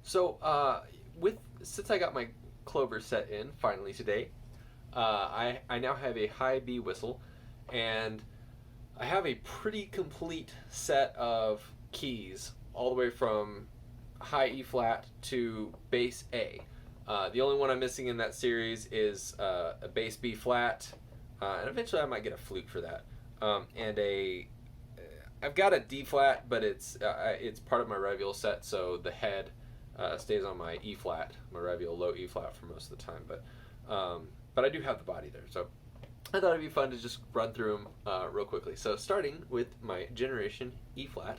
Since I got my Clover set in finally today, I now have a high B whistle, and I have a pretty complete set of keys all the way from high E flat to bass A. The only one I'm missing in that series is a bass B flat, and eventually I might get a flute for that. And I've got a D flat, but it's part of my Reviel set, so the head stays on my E flat, my Reviel Low E flat for most of the time. But I do have the body there, so I thought it'd be fun to just run through them real quickly. So starting with my Generation E flat.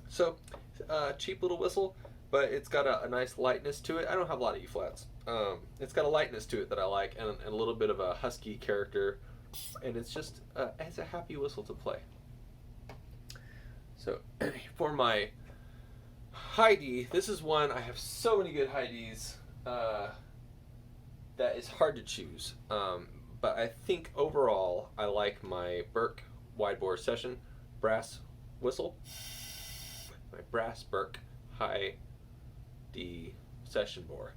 So, cheap little whistle, but it's got a nice lightness to it. I don't have a lot of E flats. It's got a lightness to it that I like, and a little bit of a husky character, and it's just it's a happy whistle to play. So, for my high D, this is one I have so many good high Ds that is hard to choose. But I think overall I like my Burke wide bore session brass whistle. My brass Burke high D session bore.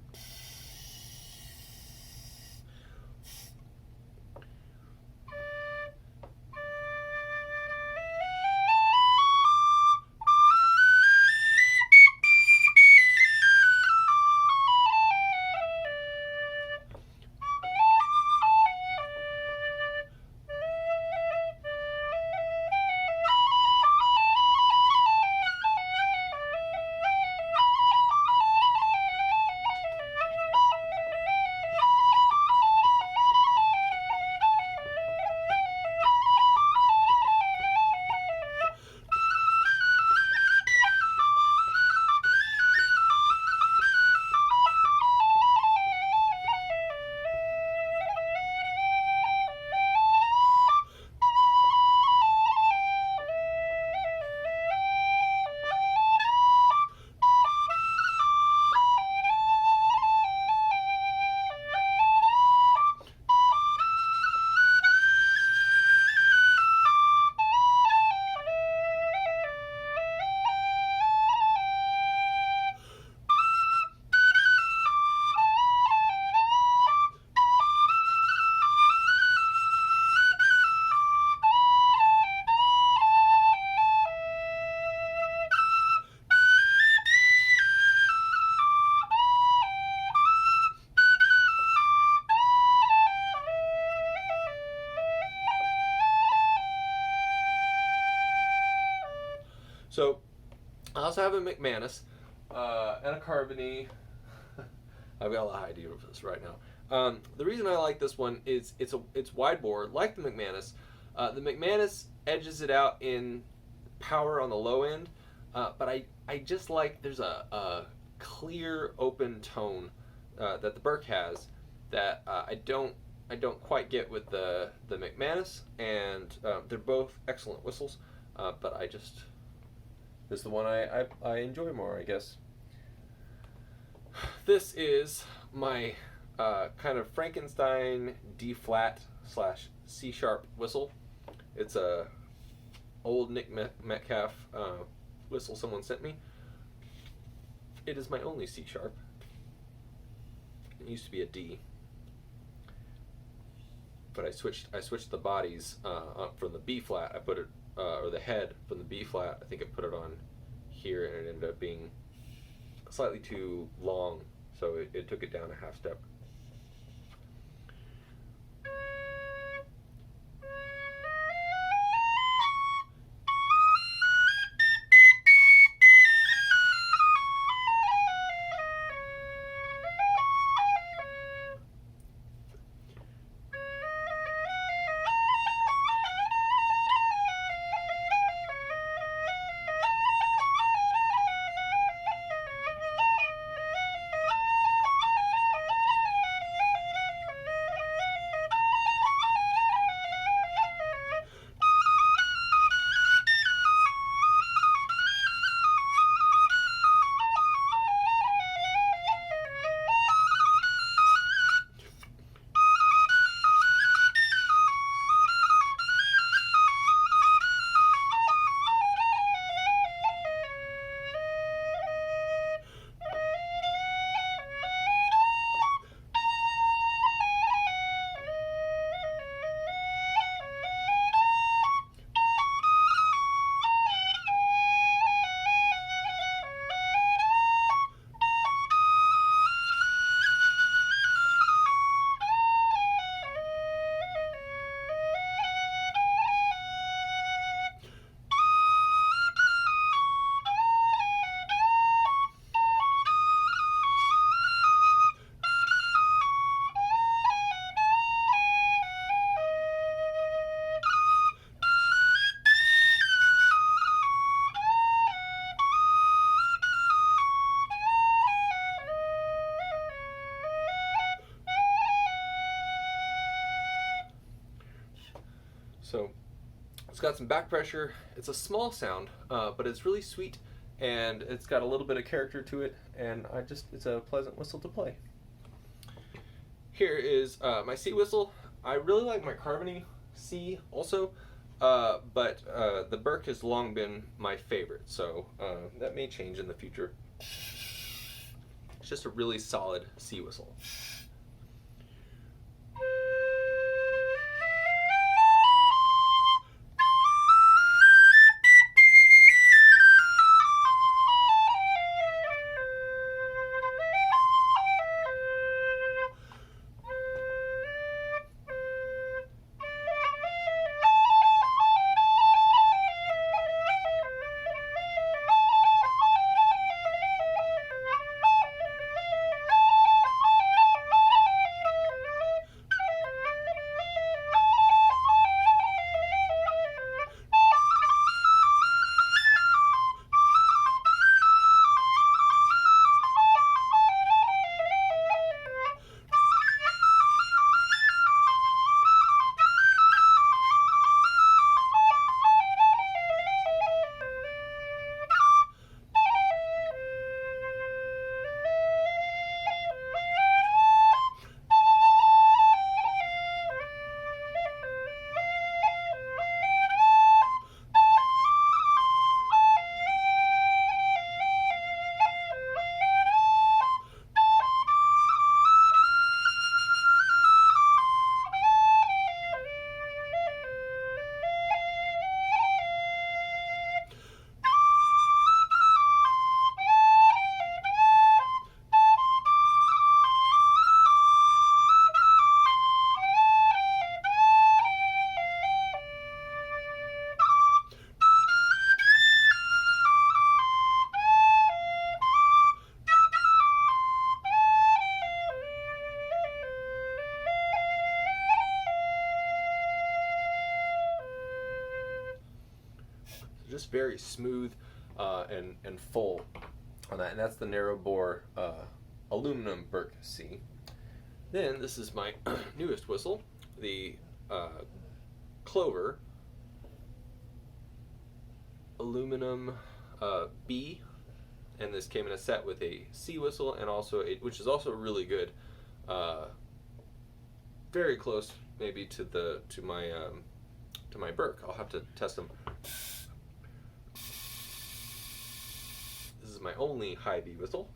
So I also have a McManus and a Carbony. I've got a lot of idea of this right now. The reason I like this one is it's wide bore like the McManus. The McManus edges it out in power on the low end, but I just like there's a clear open tone that the Burke has that I don't I don't quite get with the McManus, and they're both excellent whistles, but this is the one I enjoy more, I guess. This is my kind of Frankenstein D flat slash C sharp whistle. It's a old Nick Metcalf whistle someone sent me. It is my only C sharp. It used to be a D, but I switched the bodies up from the B flat. I put it or the head from the B flat. I think I put it on here, and it ended up being slightly too long, so it took it down a half step. So it's got some back pressure. It's a small sound, but it's really sweet, and it's got a little bit of character to it, and it's a pleasant whistle to play. Here is my C whistle. I really like my carbony C also, but the Burke has long been my favorite, so that may change in the future. It's just a really solid C whistle. Just very smooth and full on that, and that's the narrow bore aluminum Burke C. Then this is my newest whistle, the Clover aluminum B, and this came in a set with a C whistle and also which is also really good, very close maybe to my Burke. I'll have to test them. This is my only high B whistle.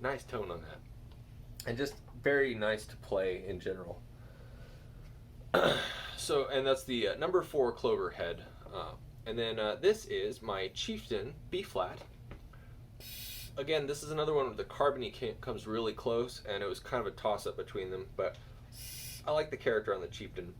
Nice tone on that, and just very nice to play in general. So, and that's the number 4 Clover head, and then this is my Chieftain B flat. Again, this is another one where the carbony comes really close, and it was kind of a toss up between them, but I like the character on the Chieftain.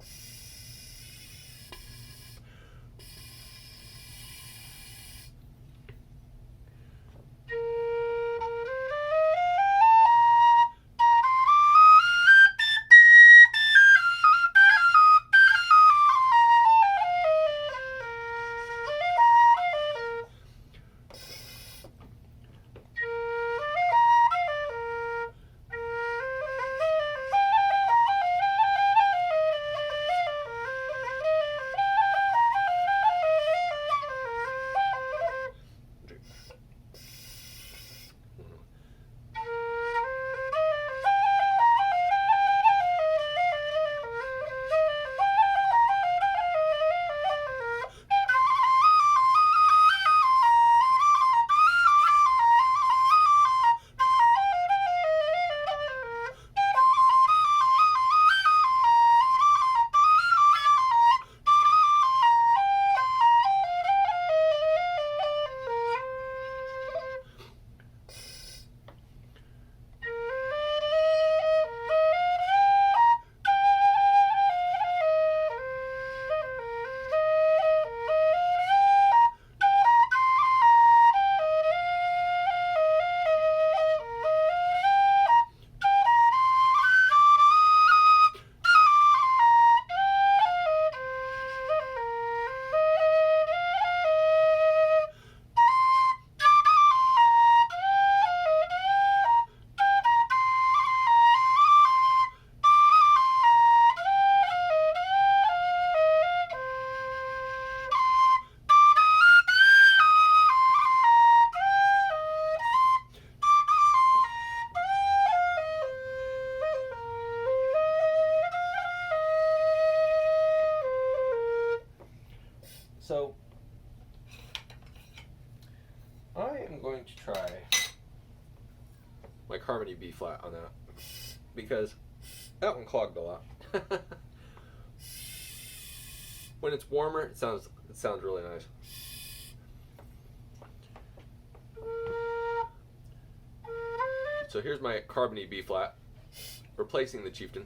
So I am going to try my carbony B flat on that because that one clogged a lot. When it's warmer, it sounds really nice. So here's my carbony B flat, replacing the Chieftain.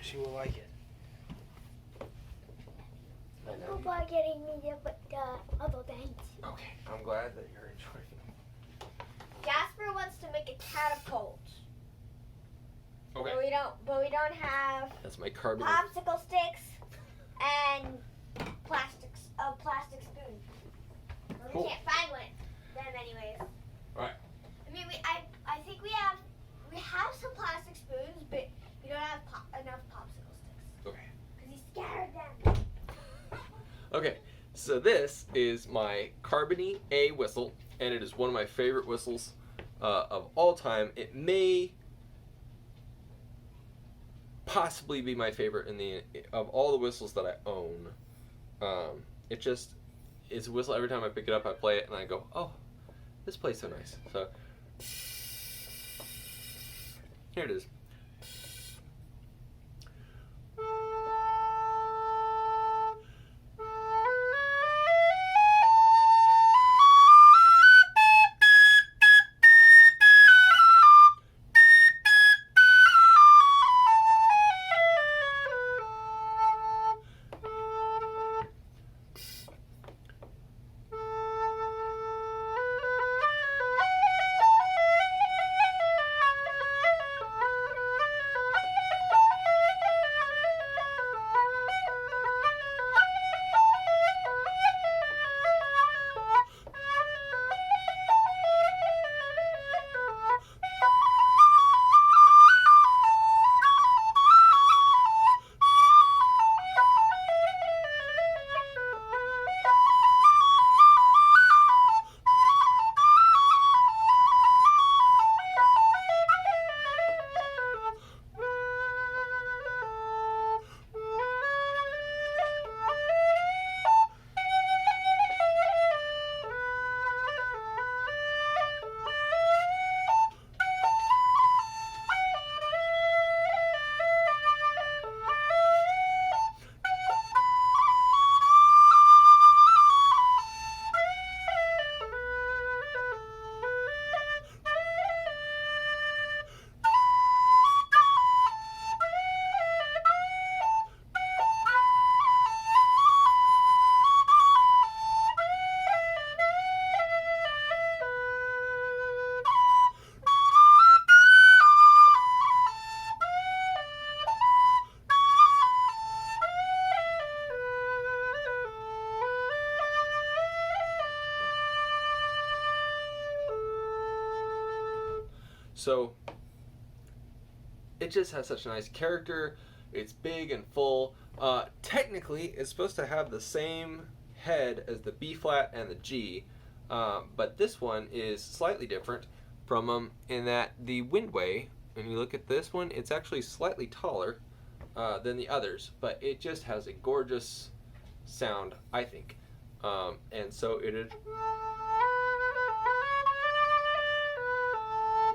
She will like it. Thank you for getting me the other things. Okay, I'm glad that you're enjoying it. Jasper wants to make a catapult. Okay. But we don't have That's my carbon. popsicle sticks and plastic spoon. Well, Cool. we can't find them anyways. Right. I mean, I think we have some plastic spoons, but we don't have enough popsicle sticks. Okay. Because he scattered them. Okay, so this is my Carbony A whistle, and it is one of my favorite whistles of all time. It may possibly be my favorite of all the whistles that I own. It just is a whistle. Every time I pick it up, I play it, and I go, "Oh, this plays so nice." So here it is. So it just has such a nice character. It's big and full. Technically, it's supposed to have the same head as the B flat and the G, but this one is slightly different from them in that the windway, when you look at this one, it's actually slightly taller than the others, but it just has a gorgeous sound, I think. And so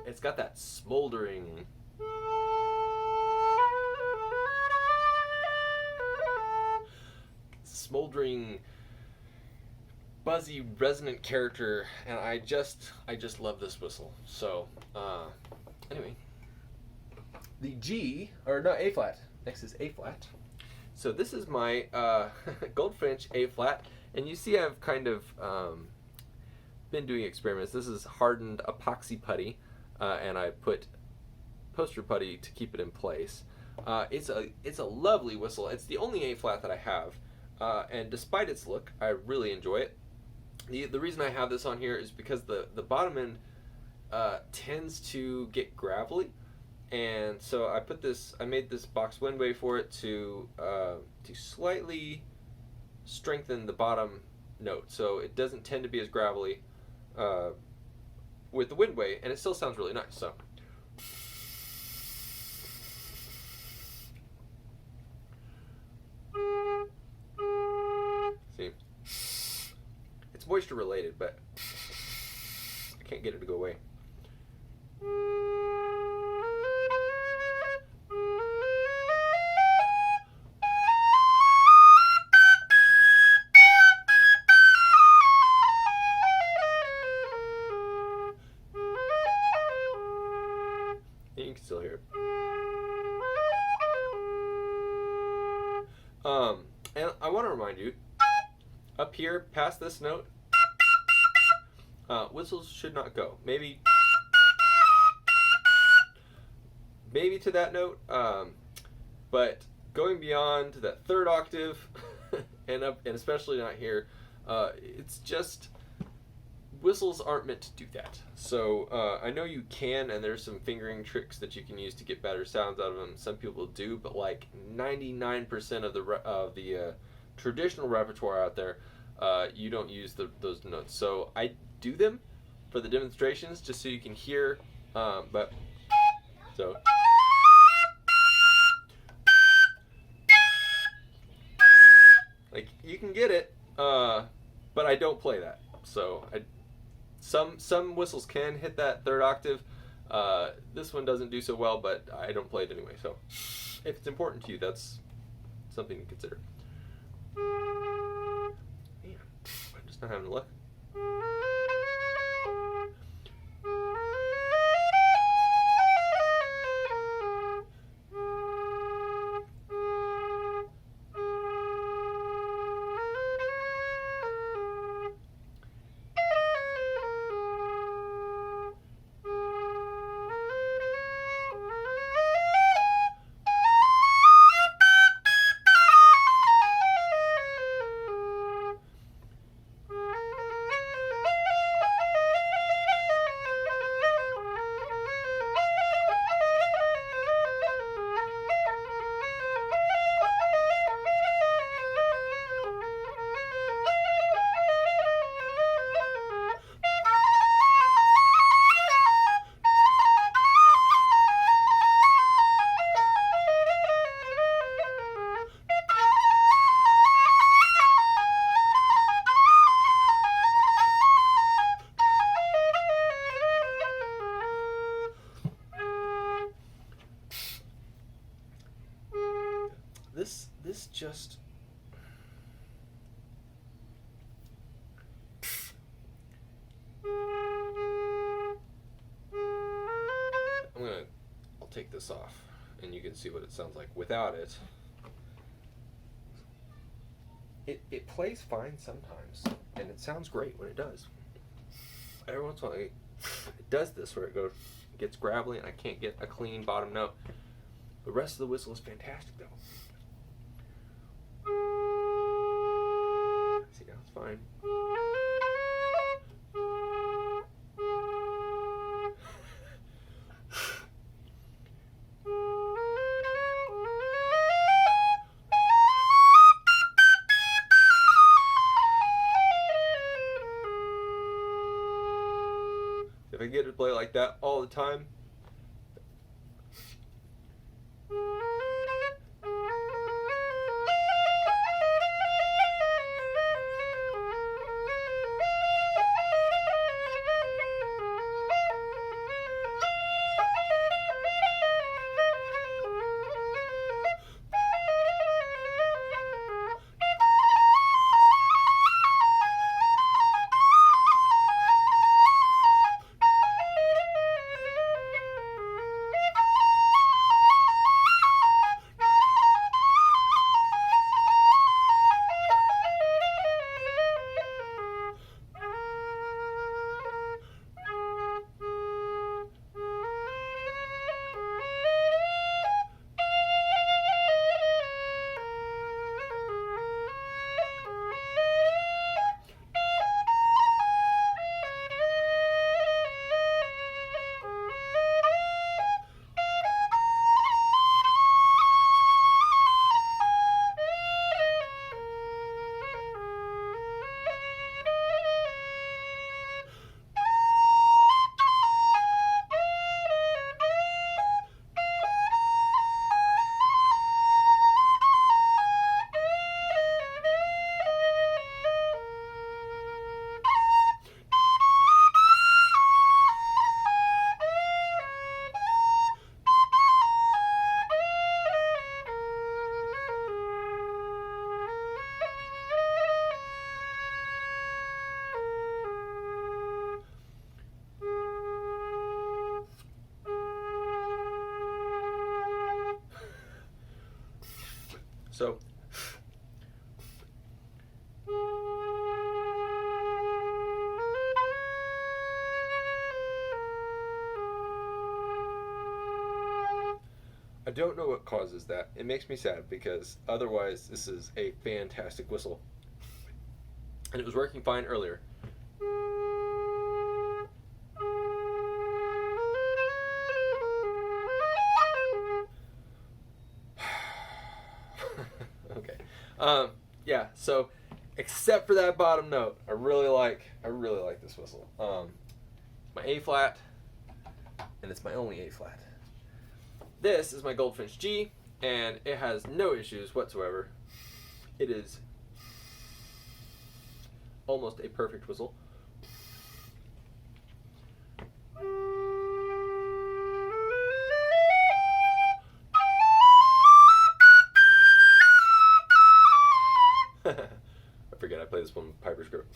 it's got that smoldering buzzy resonant character, and I just love this whistle. So anyway, the A flat. Next is A flat. So this is my Goldfinch A flat, and you see I've kind of been doing experiments. This is hardened epoxy putty, and I put poster putty to keep it in place. It's a lovely whistle. It's the only A flat that I have, and despite its look, I really enjoy it. The reason I have this on here is because the bottom end tends to get gravelly, and so I made this box windway for it to slightly strengthen the bottom note, so it doesn't tend to be as gravelly with the windway, and it still sounds really nice. So. See, it's moisture related, but I can't get it to go away. You can still hear it. And I want to remind you, up here, past this note, whistles should not go. Maybe to that note, but going beyond that third octave, and especially not here, it's just whistles aren't meant to do that. So I know you can, and there's some fingering tricks that you can use to get better sounds out of them. Some people do, but like 99% of the traditional repertoire out there, you don't use those notes. So I do them for the demonstrations just so you can hear, but so. Like, you can get it, but I don't play that. So some whistles can hit that third octave. This one doesn't do so well, but I don't play it anyway. So if it's important to you, that's something to consider. Man, I'm just not having luck. This just I'll take this off and you can see what it sounds like without it. It plays fine sometimes and it sounds great when it does. Every once in a while it does this where it gets gravelly and I can't get a clean bottom note. The rest of the whistle is fantastic though. See, now it's fine. If I get to play like that all the time, so I don't know what causes that. It makes me sad because otherwise this is a fantastic whistle. And it was working fine earlier. Okay. Yeah, so except for that bottom note, I really like this whistle. My A flat, and it's my only A flat. This is my Goldfinch G, and it has no issues whatsoever. It is almost a perfect whistle. I forget I play this one with Piper's Grip.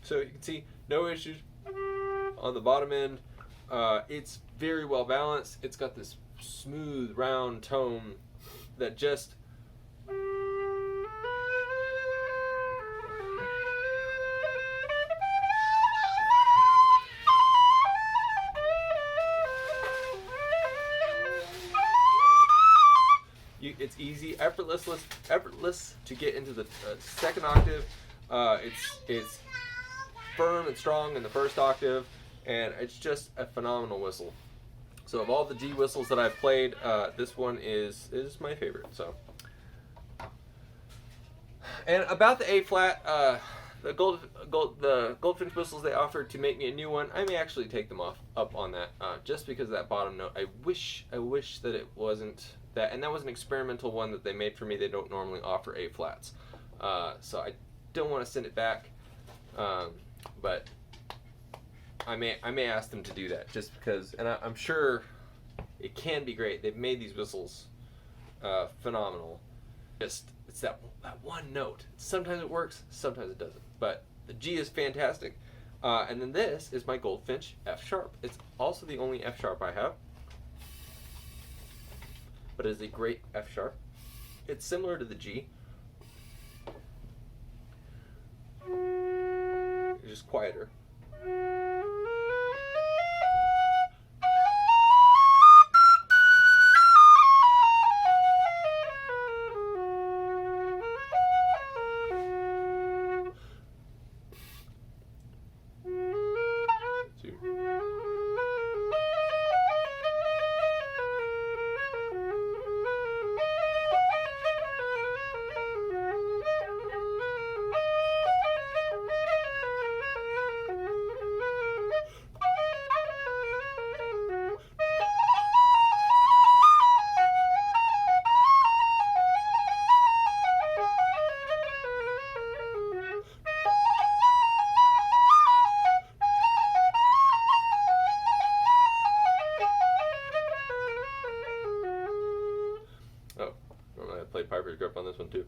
So you can see no issues on the bottom end. It's very well balanced. It's got this smooth, round tone that just it's easy, effortless to get into the second octave. It's firm and strong in the first octave, and it's just a phenomenal whistle. So of all the G whistles that I've played, this one is my favorite. So, and about the A flat, the Goldfinch whistles they offered to make me a new one, I may actually take them up on that, just because of that bottom note. I wish that it wasn't that, and that was an experimental one that they made for me. They don't normally offer A flats, so I don't want to send it back, but I may ask them to do that just because, and I'm sure it can be great. They've made these whistles phenomenal. Just it's that one note. Sometimes it works, sometimes it doesn't. But the G is fantastic. And then this is my Goldfinch F sharp. It's also the only F sharp I have, but it is a great F sharp. It's similar to the G. It's just quieter. play Piper's Grip on this one too.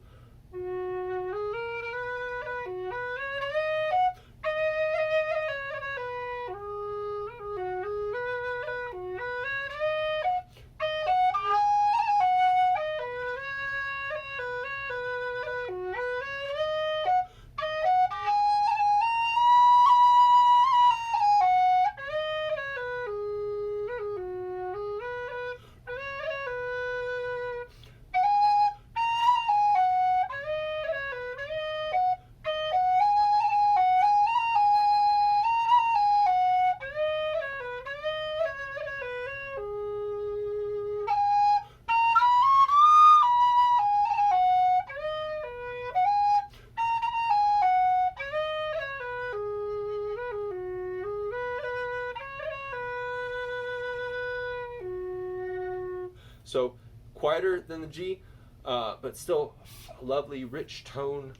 So quieter than the G, but still lovely, rich tone.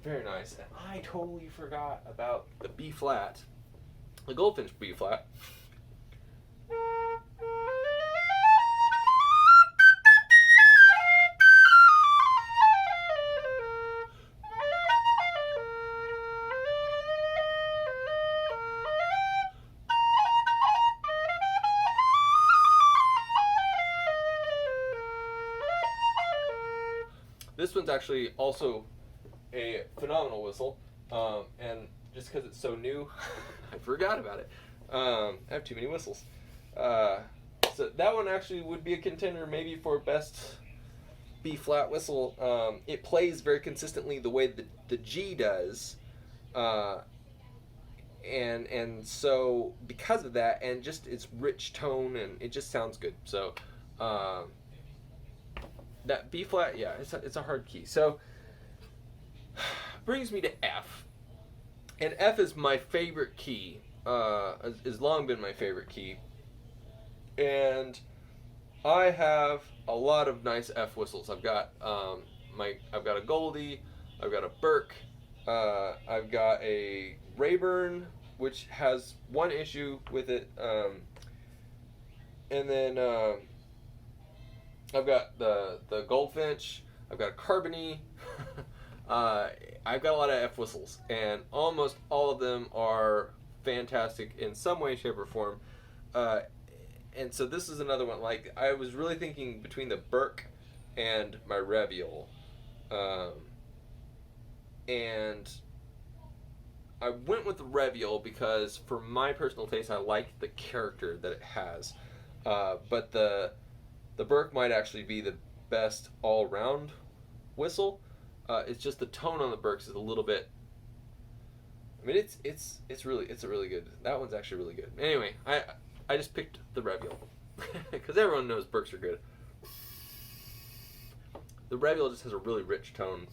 Very nice. And I totally forgot about the B flat, the Goldfinch B flat. This one's actually also a phenomenal whistle, and just because it's so new, I forgot about it. I have too many whistles. So that one actually would be a contender maybe for best B flat whistle. It plays very consistently the way the G does, and so because of that, and just its rich tone, and it just sounds good. So. That B flat, yeah, it's a hard key. So, brings me to F. And F is my favorite key. Has long been my favorite key. And I have a lot of nice F whistles. I've got I've got a Goldie, I've got a Burke, I've got a Rayburn, which has one issue with it, and then I've got the Goldfinch, I've got a Carbony, I've got a lot of F whistles, and almost all of them are fantastic in some way, shape, or form. And so this is another one. Like, I was really thinking between the Burke and my Reviol, and I went with the Reviol because, for my personal taste, I like the character that it has. But the Burke might actually be the best all-round whistle. It's just the tone on the Burks is a little bit. I mean, it's a really good. That one's actually really good. Anyway, I just picked the Reviol because everyone knows Burks are good. The Reviol just has a really rich tone.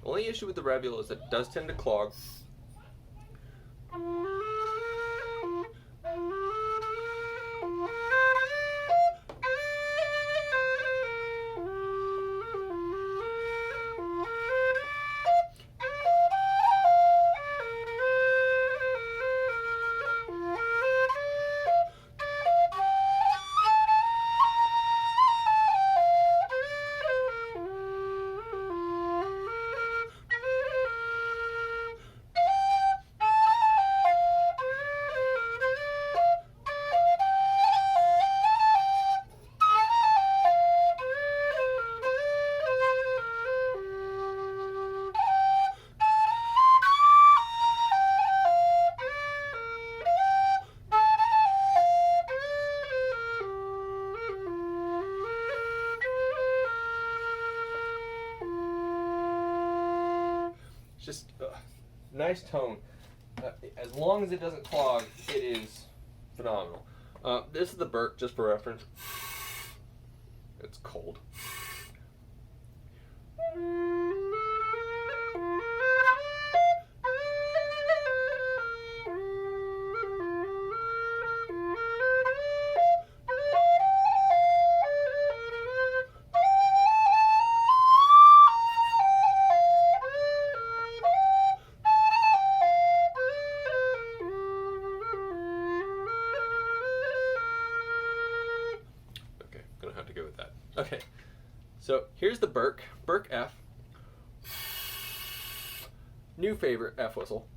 Only issue with the Reviol is that it does tend to clog. nice tone. As long as it doesn't clog, it is phenomenal. This is the Burke, just for reference. It's cold. Gonna have to go with that. Okay, so here's the Burke F. New favorite F whistle.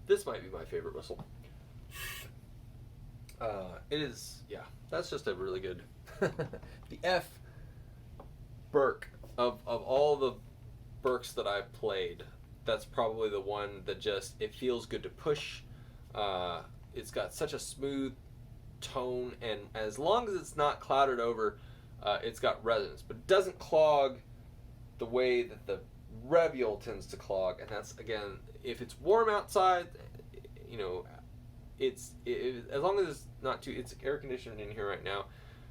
This might be my favorite whistle. It is, yeah, that's just a really good. The F Burke, of all the Burks that I've played, that's probably the one that just, it feels good to push. It's got such a smooth tone, and as long as it's not clouded over, it's got resonance, but it doesn't clog the way that the Reviol tends to clog. And that's, again, if it's warm outside, you know, as long as it's not too, it's air conditioned in here right now,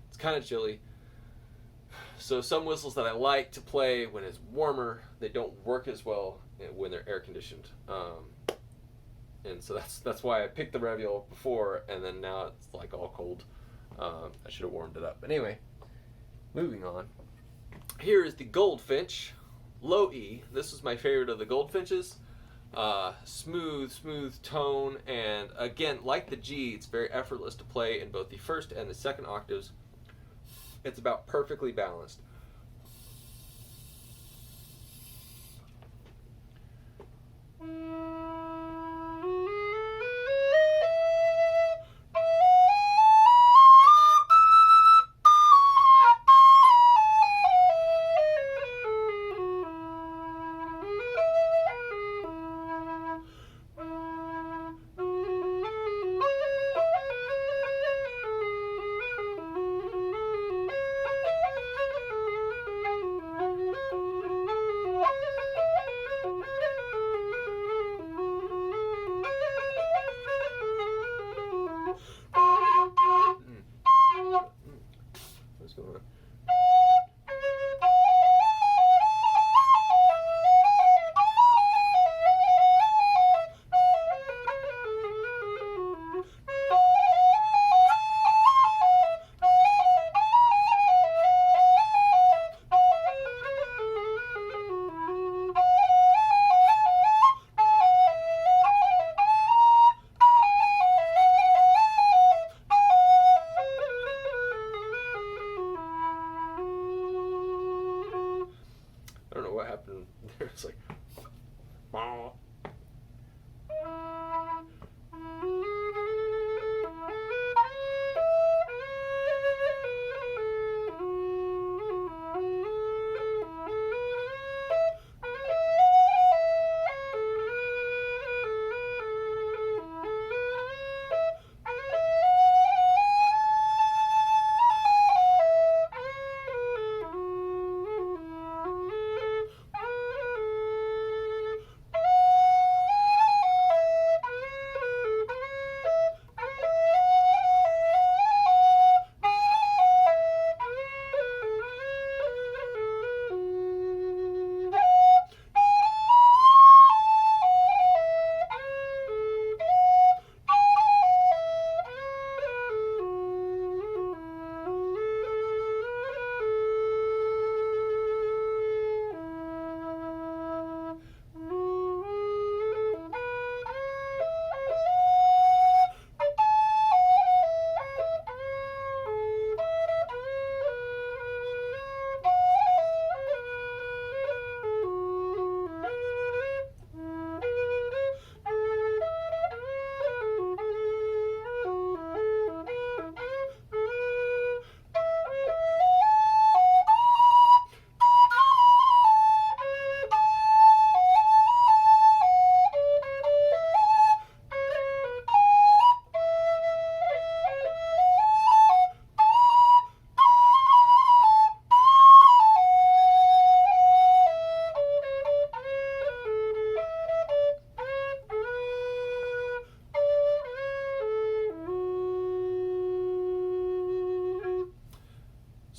it's kind of chilly. So some whistles that I like to play when it's warmer, they don't work as well when they're air conditioned. And so that's why I picked the Reviol before, and then now it's like all cold. I should have warmed it up. But anyway, moving on. Here is the Goldfinch Low E. This is my favorite of the Goldfinches. Smooth tone, and again, like the G, it's very effortless to play in both the first and the second octaves. It's about perfectly balanced.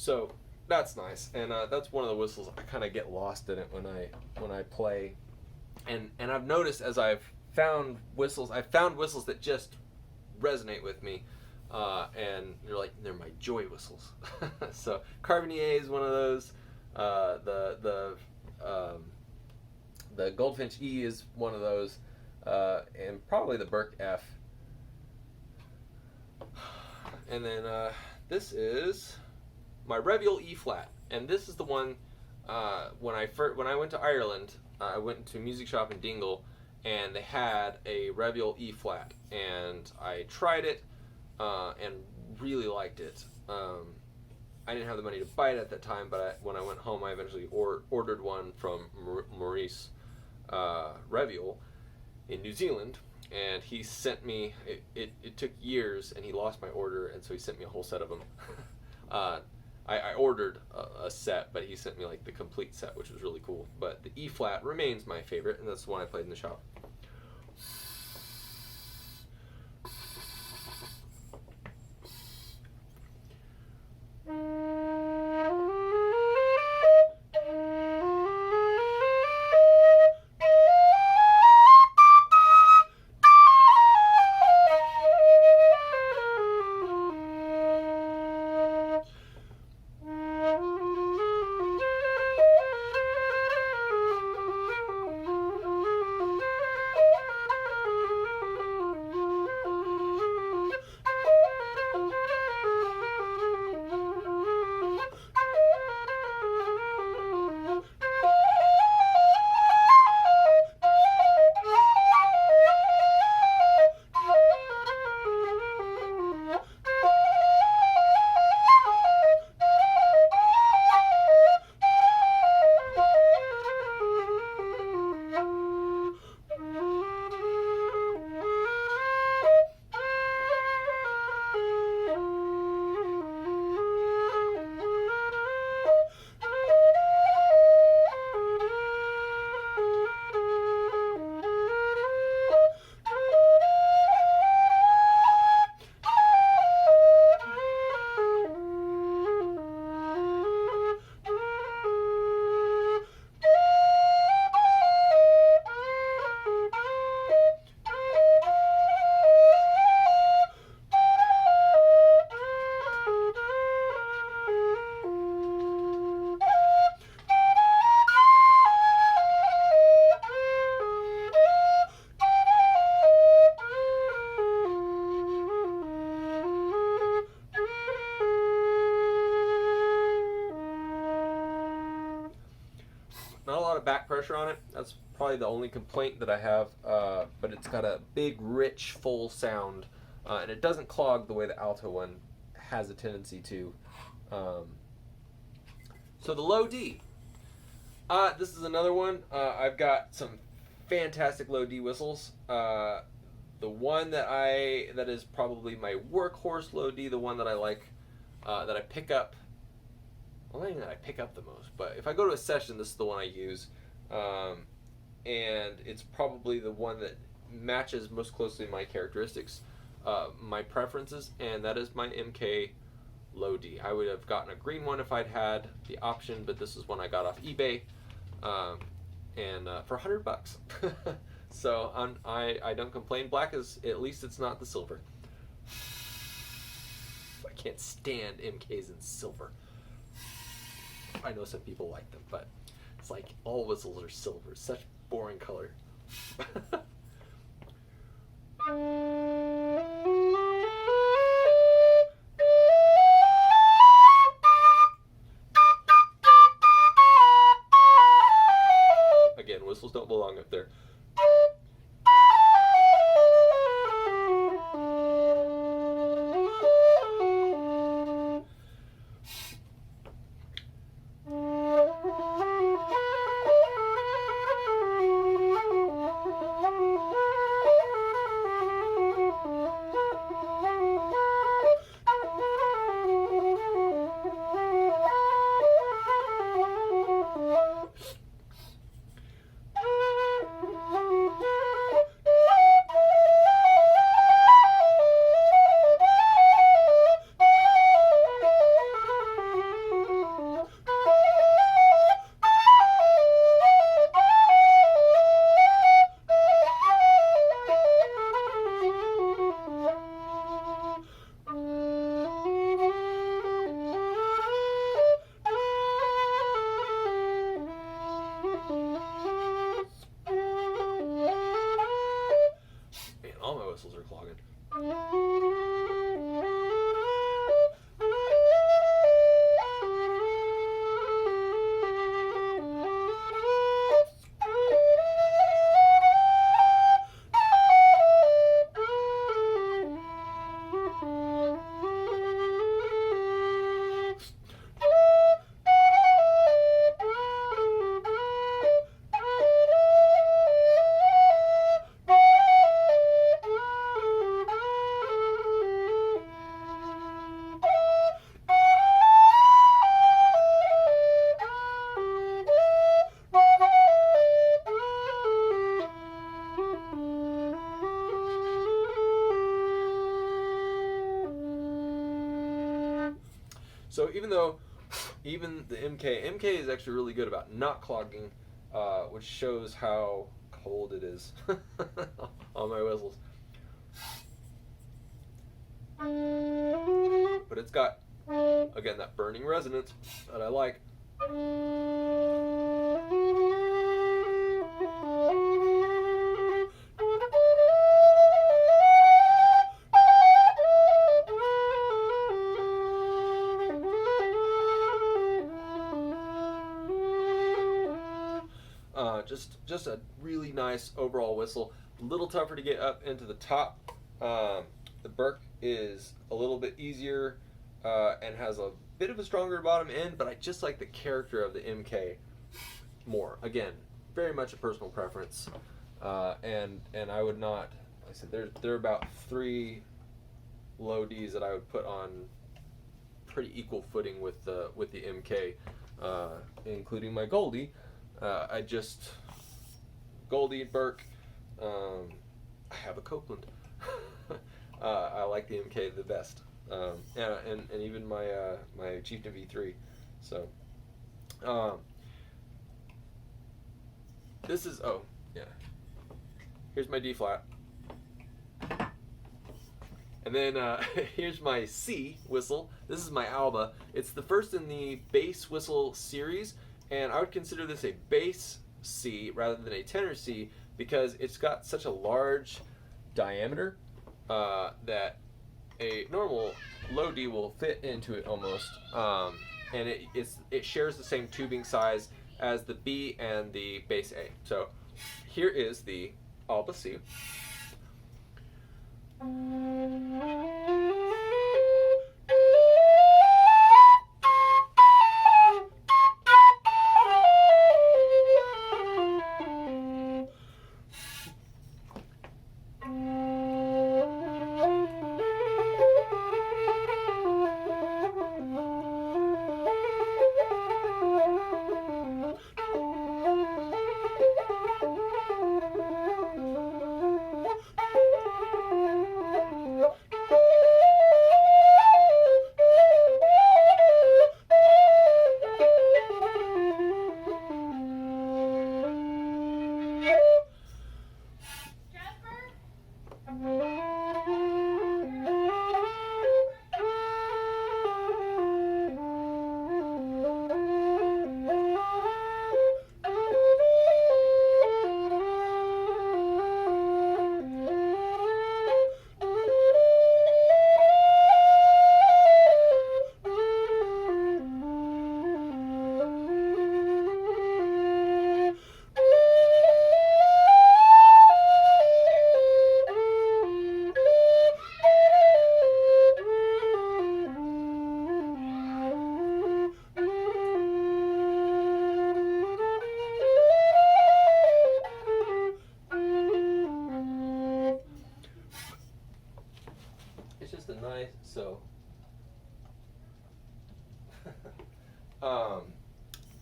So that's nice, and that's one of the whistles I kind of get lost in it when I play, and I've noticed as I've found whistles that just resonate with me, and they're my joy whistles. So Carbonet is one of those. The Goldfinch E is one of those, and probably the Birk F. And then this is my Reviel E flat, and this is the one when I went to Ireland, I went to a music shop in Dingle, and they had a Reviel E flat, and I tried it and really liked it. I didn't have the money to buy it at that time, but when I went home, I eventually ordered one from Maurice Reviel in New Zealand, and he sent me. It took years, and he lost my order, and so he sent me a whole set of them. I ordered a set, but he sent me like the complete set, which was really cool. But the E flat remains my favorite, and that's the one I played in the shop. Not a lot of back pressure on it. That's probably the only complaint that I have. But it's got a big, rich, full sound, and it doesn't clog the way the alto one has a tendency to. So the low D. This is another one. I've got some fantastic low D whistles. The one that is probably my workhorse low D, the one that I like, that I pick up. Well, not even that I pick up the most, but if I go to a session, this is the one I use, and it's probably the one that matches most closely my characteristics, my preferences, and that is my MK Low D. I would have gotten a green one if I'd had the option, but this is one I got off eBay, and for $100. So I don't complain. Black is, at least it's not the silver. I can't stand MKs in silver. I know some people like them, but it's like all whistles are silver. Such boring color. Again, whistles don't belong up there. all my whistles are clogging. So even the MK is actually really good about not clogging, which shows how cold it is on my whistles. But it's got, again, that burning resonance that I like. Just a really nice overall whistle. A little tougher to get up into the top. The Burke is a little bit easier and has a bit of a stronger bottom end, but I just like the character of the MK more. Again, very much a personal preference, and I would not. Like I said, there are about 3 low Ds that I would put on pretty equal footing with the MK, including my Goldie. Goldie and Burke. I have a Copeland. I like the MK the best, and even my my Chieftain V3. So this is here's my D flat, and then here's my C whistle. This is my Alba. It's the first in the bass whistle series, and I would consider this a bass C rather than a tenor C because it's got such a large diameter that a normal low D will fit into it almost, and it shares the same tubing size as the B and the bass A. So here is the Alba C.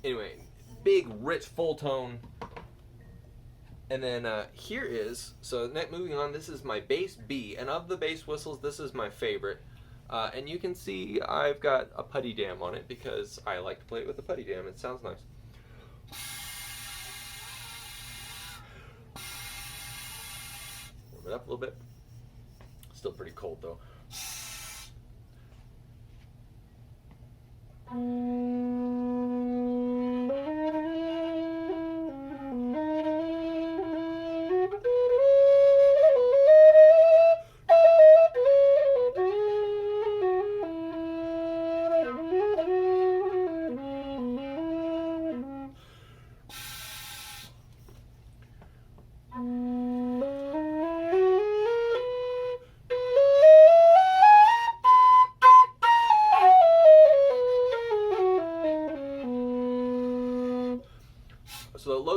Anyway, big, rich, full tone. And then here is, so moving on, this is my bass B. And of the bass whistles, this is my favorite. And you can see I've got a putty dam on it because I like to play it with a putty dam. It sounds nice. Warm it up a little bit. Still pretty cold though.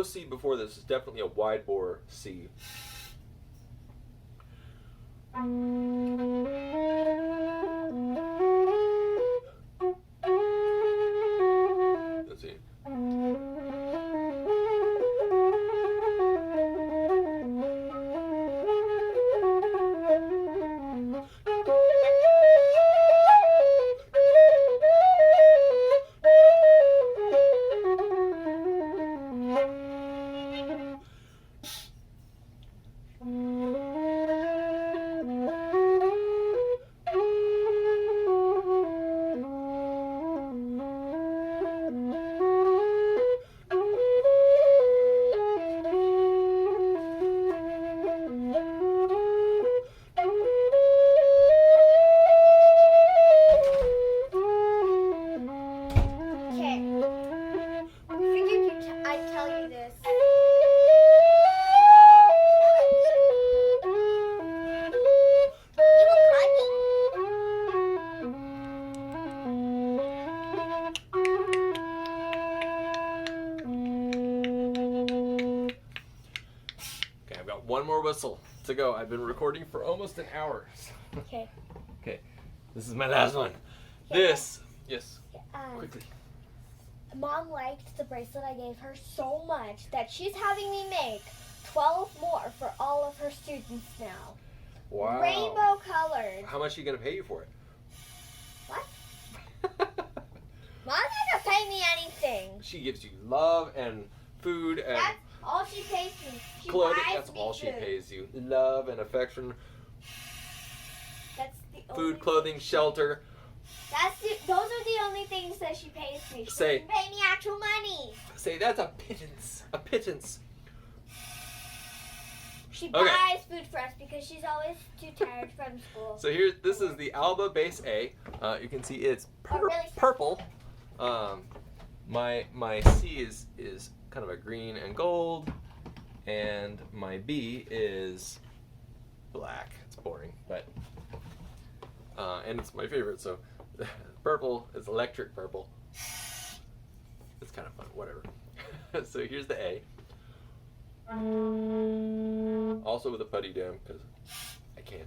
C before this is definitely a wide bore C. Let's see. One more whistle to go. I've been recording for almost an hour. Okay. Okay. This is my last one. Yeah. This. Yes. Quickly. Mom liked the bracelet I gave her so much that she's having me make 12 more for all of her students now. Wow. Rainbow colored. How much are you going to pay you for it? What? Mom doesn't pay me anything. She gives you love and food and That's all she pays me. She clothing. buys That's me all she food. pays you. Love and affection. That's the Food, only clothing, thing. shelter. Those are the only things that she pays me. She Say- doesn't pay me actual money. Say that's a pittance. A pittance. She Okay. buys food for us because she's always too tired from school. So here, this is the Alba Base A. You can see it's Really purple. My C is kind of a green and gold, and my B is black. It's boring, but and it's my favorite. So purple is electric purple. It's kind of fun. Whatever. So here's the A. Also with a putty down because I can.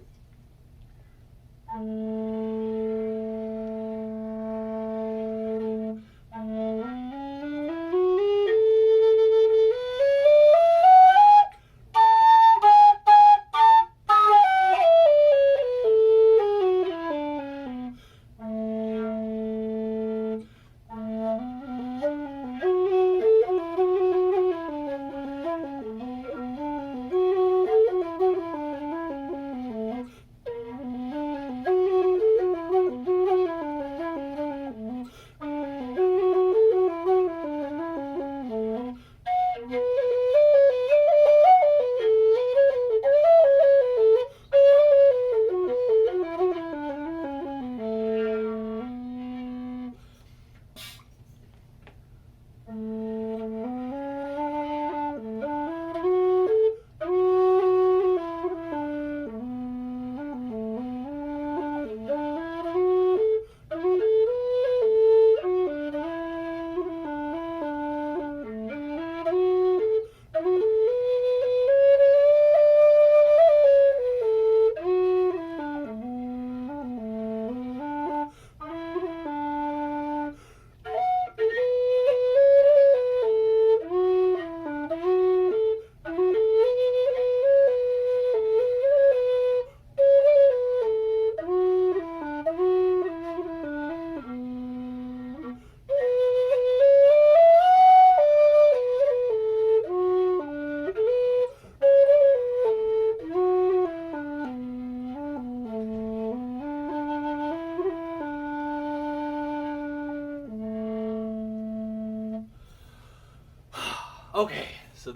Okay, so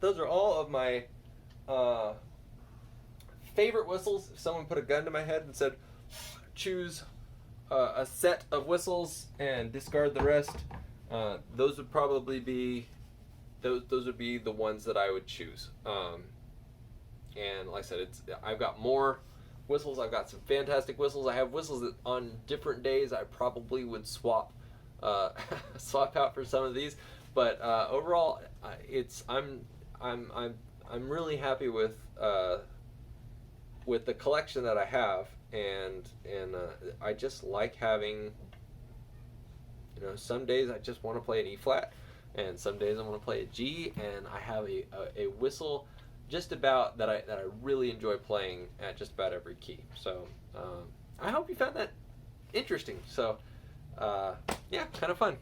those are all of my favorite whistles. If someone put a gun to my head and said, choose a set of whistles and discard the rest, those would probably be those would be the ones that I would choose. And like I said, I've got more whistles. I've got some fantastic whistles. I have whistles that on different days I probably would swap out for some of these. But overall, I'm really happy with the collection that I have, and I just like having, some days I just want to play an E flat, and some days I want to play a G, and I have a whistle just about that I really enjoy playing at just about every key. So I hope you found that interesting. So yeah, kind of fun.